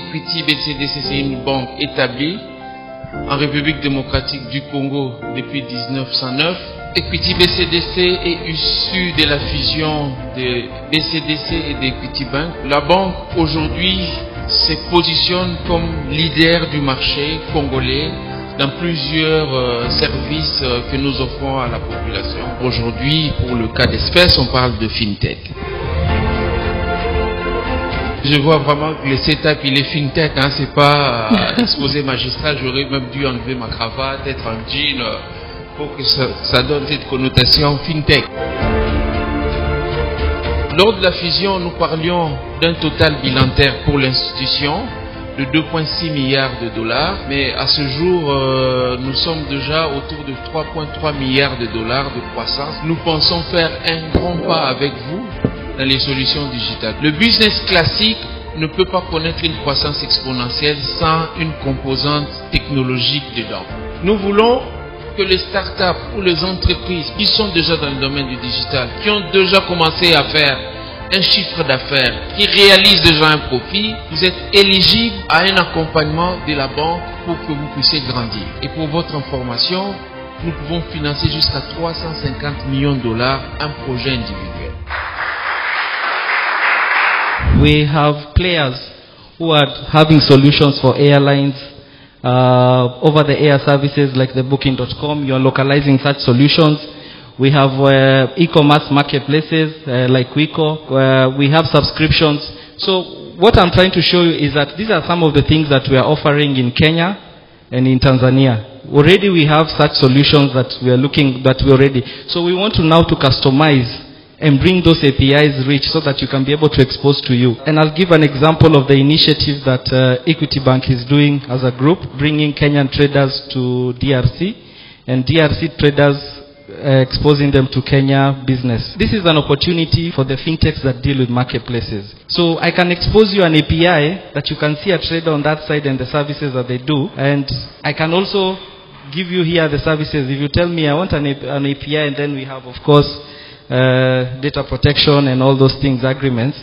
Equity BCDC, c'est une banque établie en République démocratique du Congo depuis 1909. Equity BCDC est issue de la fusion de BCDC et d'Equity Bank. La banque aujourd'hui se positionne comme leader du marché congolais dans plusieurs services que nous offrons à la population. Aujourd'hui, pour le cas d'espèce, on parle de FinTech. Je vois vraiment que le setup, il est FinTech, hein, c'est pas exposé magistral. J'aurais même dû enlever ma cravate, être en jean, pour que ça donne cette connotation FinTech. Lors de la fusion, nous parlions d'un total bilantaire pour l'institution de 2,6 milliards de dollars, mais à ce jour, nous sommes déjà autour de 3,3 milliards de dollars de croissance. Nous pensons faire un grand pas avec vous dans les solutions digitales. Le business classique ne peut pas connaître une croissance exponentielle sans une composante technologique dedans. Nous voulons que les startups ou les entreprises qui sont déjà dans le domaine du digital, qui ont déjà commencé à faire un chiffre d'affaires, qui réalisent déjà un profit, vous êtes éligibles à un accompagnement de la banque pour que vous puissiez grandir. Et pour votre information, nous pouvons financer jusqu'à 350 millions de dollars un projet individuel. We have players who are having solutions for airlines, over-the-air services like the Booking.com. You're localizing such solutions. We have e-commerce marketplaces like Wiko. We have subscriptions. So what I'm trying to show you is that these are some of the things that we are offering in Kenya and in Tanzania. Already we have such solutions that we are looking, that we already. So we want to now to customize and bring those APIs rich so that you can be able to expose to you. And I'll give an example of the initiative that Equity Bank is doing as a group, bringing Kenyan traders to DRC, and DRC traders exposing them to Kenya business. This is an opportunity for the fintechs that deal with marketplaces. So I can expose you an API that you can see a trader on that side and the services that they do, and I can also give you here the services. If you tell me I want an API, and then we have, of course, data protection and all those things, agreements.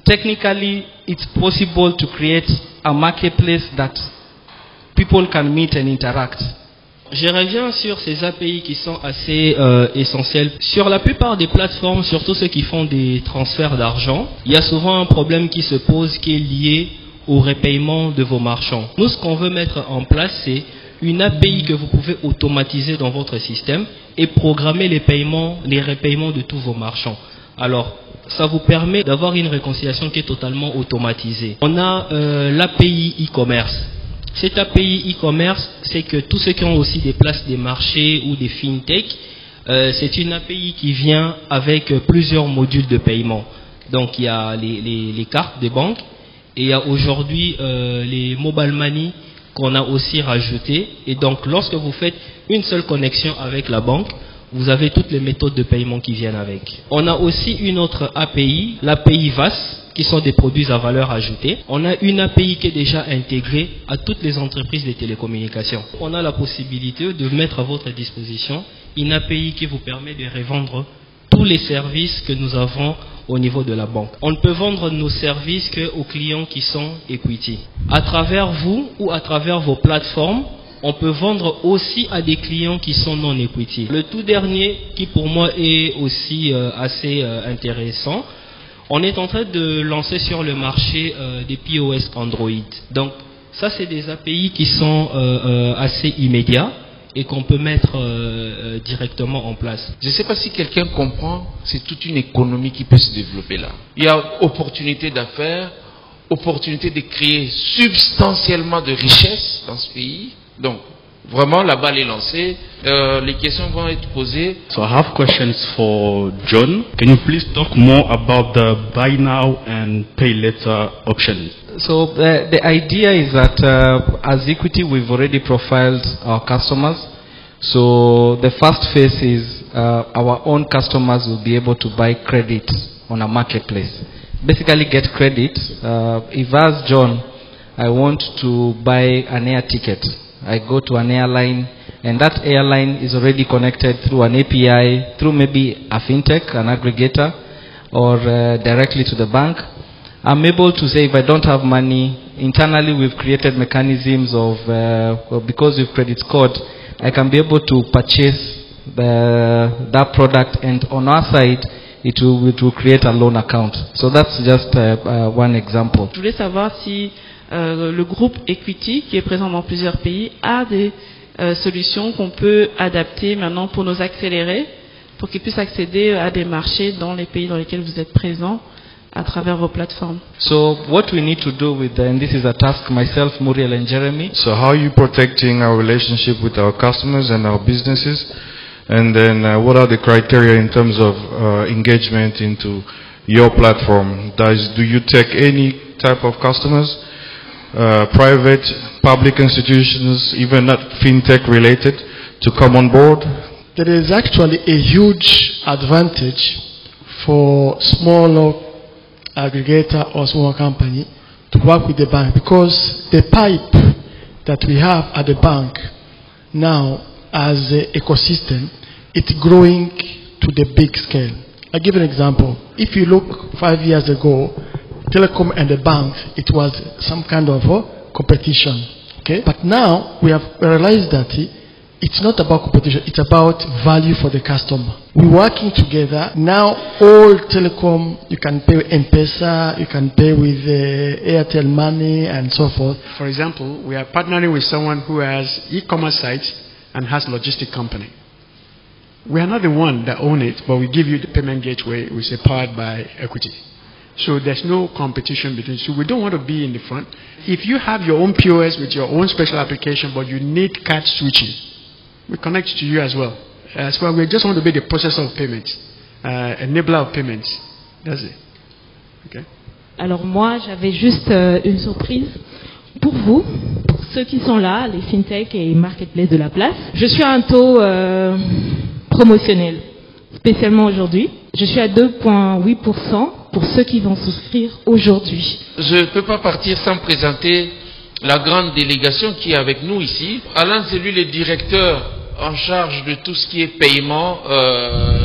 Technically, it's possible to create a marketplace that people can meet and interact. Je reviens sur ces API qui sont assez essentiels. Sur la plupart des plateformes, surtout ceux qui font des transferts d'argent, il y a souvent un problème qui se pose qui est lié au repaiement de vos marchands. Nous, ce qu'on veut mettre en place, c'est une API que vous pouvez automatiser dans votre système et programmer les paiements, les repaiements de tous vos marchands. Alors, ça vous permet d'avoir une réconciliation qui est totalement automatisée. On a l'API e-commerce. Cette API e-commerce, c'est que tous ceux qui ont aussi des places des marchés ou des fintech, c'est une API qui vient avec plusieurs modules de paiement. Donc, il y a les cartes des banques et il y a aujourd'hui les mobile money qu'on a aussi rajouté. Et donc, lorsque vous faites une seule connexion avec la banque, vous avez toutes les méthodes de paiement qui viennent avec. On a aussi une autre API, l'API VAS, qui sont des produits à valeur ajoutée. On a une API qui est déjà intégrée à toutes les entreprises de télécommunications. On a la possibilité de mettre à votre disposition une API qui vous permet de revendre tous les services que nous avons au niveau de la banque. On ne peut vendre nos services qu'aux clients qui sont Equity. À travers vous ou à travers vos plateformes, on peut vendre aussi à des clients qui sont non Equity. Le tout dernier, qui pour moi est aussi assez intéressant, on est en train de lancer sur le marché des POS Android. Donc ça, c'est des API qui sont assez immédiats et qu'on peut mettre directement en place. Je ne sais pas si quelqu'un comprend, c'est toute une économie qui peut se développer là. Il y a opportunité d'affaires, opportunité de créer substantiellement de richesses dans ce pays. Donc, vraiment, la balle est lancée. Les questions vont être posées. So I have questions for John. Can you please talk more about the buy now and pay later option? So the idea is that as Equity, we've already profiled our customers. So the first phase is our own customers will be able to buy credit on a marketplace. Basically get credit. If as John, I want to buy an air ticket, I go to an airline, and that airline is already connected through an API, through maybe a fintech, an aggregator, or directly to the bank. I'm able to say if I don't have money, internally we've created mechanisms of, well, because we've credit scored, I can be able to purchase that product, and on our side, it will create a loan account. So that's just one example. Je voulais savoir si le groupe Equity, qui est présent dans plusieurs pays, a des solutions qu'on peut adapter maintenant pour nous accélérer, pour qu'ils puissent accéder à des marchés dans les pays dans lesquels vous êtes présents à travers vos plateformes. So what we need to do with, and this is a task myself, Muriel and Jeremy. So how are you protecting our relationship with our customers and our businesses? And then what are the criteria in terms of engagement into your platform? Do you take any type of customers, private, public institutions, even not fintech related, to come on board? There is actually a huge advantage for smaller aggregator or small company to work with the bank, because the pipe that we have at the bank now as an ecosystem, it's growing to the big scale. I'll give an example. If you look 5 years ago, telecom and the bank, it was some kind of a competition. Okay? But now we have realized that it's not about competition, it's about value for the customer. We're working together. Now all telecom, you can pay with M-Pesa, you can pay with Airtel Money and so forth. For example, we are partnering with someone who has e-commerce site and has logistic company. We are not the one that own it, but we give you the payment gateway, which is powered by Equity. So there's no competition between. So we don't want to be in the front. If you have your own POS with your own special application, but you need card switching, we connect to you as well. So we just want to be the processor of payments, enabler of payments. That's it. Okay. Alors moi, j'avais juste une surprise pour vous, pour ceux qui sont là, les fintech et marketplace de la place. Je suis à un taux promotionnel, spécialement aujourd'hui. Je suis à 2,8% pour ceux qui vont souscrire aujourd'hui. Je ne peux pas partir sans présenter la grande délégation qui est avec nous ici. Alain, c'est lui le directeur en charge de tout ce qui est paiement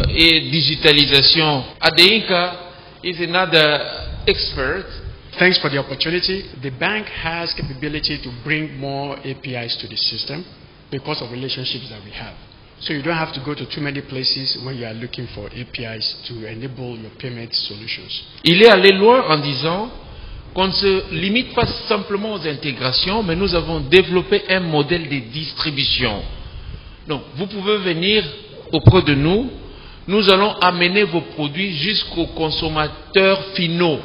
et digitalisation. Adeinka is another expert. Thanks for the opportunity. The bank has capability to bring more APIs to the system because of relationships that we have. So you don't have to go to too many places when you are looking for APIs to enable your payment solutions. Il est allé loin en disant qu'on ne se limite pas simplement aux intégrations, mais nous avons développé un modèle de distribution. Donc, vous pouvez venir auprès de nous. Nous allons amener vos produits jusqu'aux consommateurs finaux.